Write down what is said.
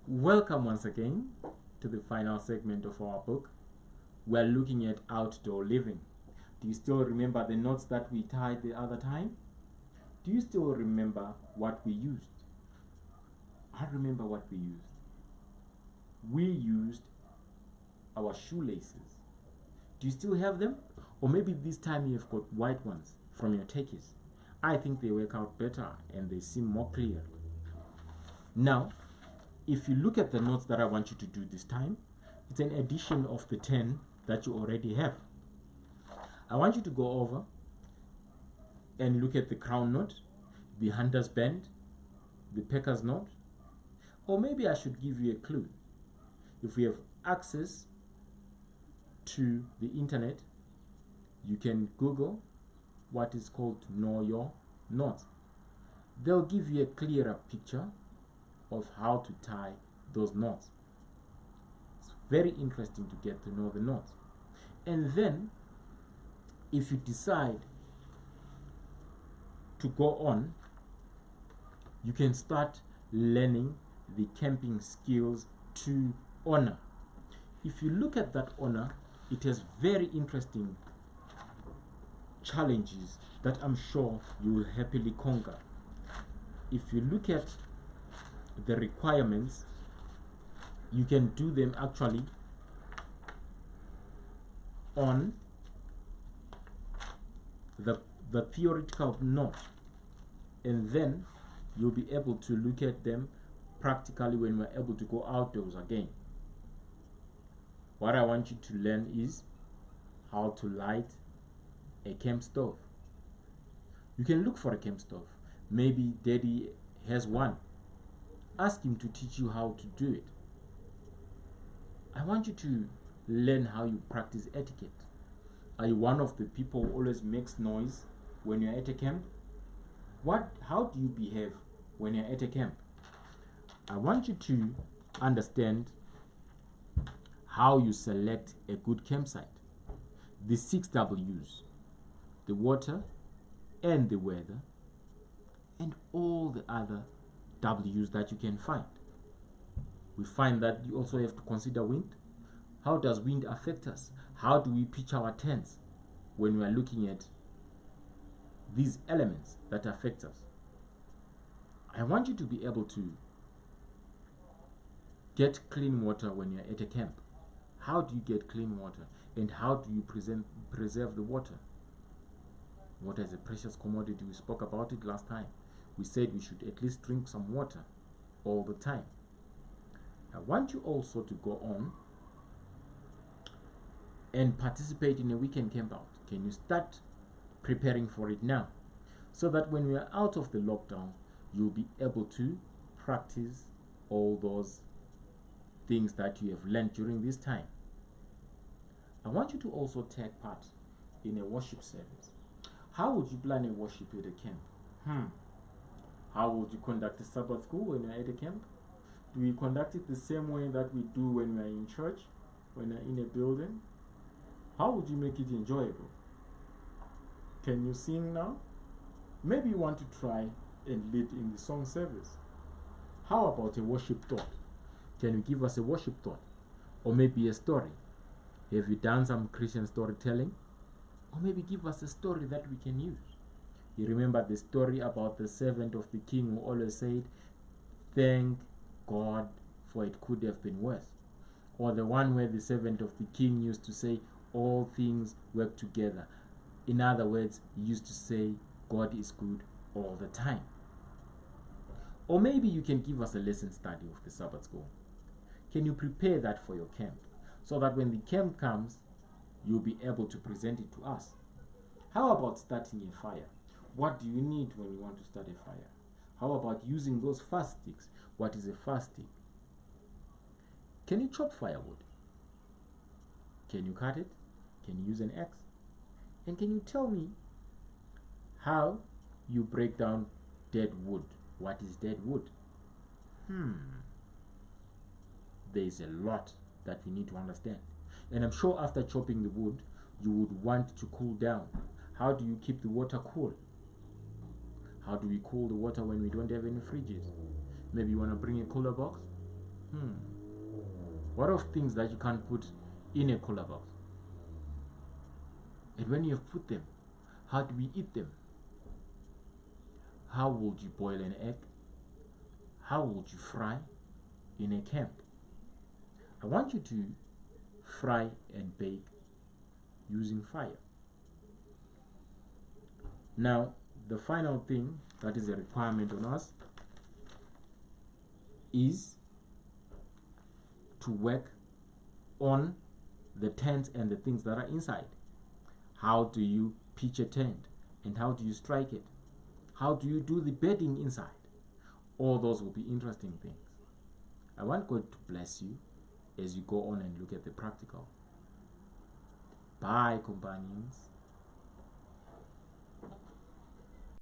Welcome once again to the final segment of our book. We're looking at outdoor living. Do you still remember the knots that we tied the other time? Do you still remember what we used? I remember what we used. We used our shoelaces. Do you still have them? Or maybe this time you've got white ones from your techies. I think they work out better and they seem more clear. Now, if you look at the notes that I want you to do this time, it's an addition of the 10 that you already have. I want you to go over and look at the crown knot, the hunter's band, the pecker's knot, or maybe I should give you a clue. If we have access to the internet, you can Google what is called Know Your Knot. They'll give you a clearer picture of how to tie those knots. It's very interesting to get to know the knots. And then, if you decide to go on, you can start learning the camping skills to honor. If you look at that honor, it has very interesting challenges that I'm sure you will happily conquer. If you look at the requirements, you can do them actually on the theoretical note, and then you'll be able to look at them practically when we're able to go outdoors again. What I want you to learn is how to light a camp stove. You can look for a camp stove. Maybe daddy has one. Ask him to teach you how to do it. I want you to learn how you practice etiquette. Are you one of the people who always makes noise when you're at a camp? How do you behave when you're at a camp? I want you to understand how you select a good campsite. The 6 W's: the water and the weather and all the other W's that you can find. We find that you also have to consider wind. How does wind affect us? How do we pitch our tents when we are looking at these elements that affect us? I want you to be able to get clean water when you're at a camp. How do you get clean water? And how do you preserve the water? Water is a precious commodity. We spoke about it last time. We said we should at least drink some water all the time. I want you also to go on and participate in a weekend camp out. Can you start preparing for it now? So that when we are out of the lockdown, you'll be able to practice all those things that you have learned during this time. I want you to also take part in a worship service. How would you plan a worship at a camp? How would you conduct a Sabbath school when you're at a camp? Do we conduct it the same way that we do when we're in church, when we're in a building? How would you make it enjoyable? Can you sing now? Maybe you want to try and lead in the song service. How about a worship thought? Can you give us a worship thought? Or maybe a story? Have you done some Christian storytelling? Or maybe give us a story that we can use. You remember the story about the servant of the king who always said, "Thank God, for it could have been worse." Or the one where the servant of the king used to say, "All things work together." In other words, he used to say, God is good all the time. Or maybe you can give us a lesson study of the Sabbath school. Can you prepare that for your camp so that when the camp comes, you'll be able to present it to us? How about starting a fire? What do you need when you want to start a fire? How about using those fast sticks? What is a fast stick? Can you chop firewood? Can you cut it? Can you use an axe? And can you tell me how you break down dead wood? What is dead wood? There is a lot that we need to understand. And I'm sure after chopping the wood, you would want to cool down. How do you keep the water cool? How do we cool the water when we don't have any fridges? Maybe you want to bring a cooler box? What of things that you can't put in a cooler box? And when you have put them, how do we eat them? How would you boil an egg? How would you fry in a camp? I want you to fry and bake using fire. Now, the final thing that is a requirement on us is to work on the tent and the things that are inside. How do you pitch a tent and how do you strike it? How do you do the bedding inside? All those will be interesting things. I want God to bless you as you go on and look at the practical. Bye, companions.